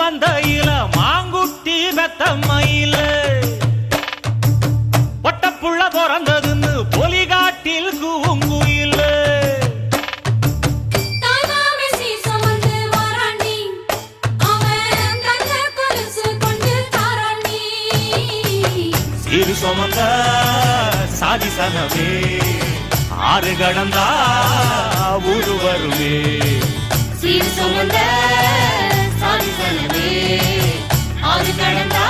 மந்தையில மாங்குட்டி வெத்தம்மையில ஒட்டப்புள்ள பிறந்ததுன்னு பொலிகாட்டில் கூங்குயில சீரு சுமந்த சாதி சனவே ஆறு கடந்தா ஊரு வருவே சீர் சுமந்த சாதி சனவே ஆறு கடந்தா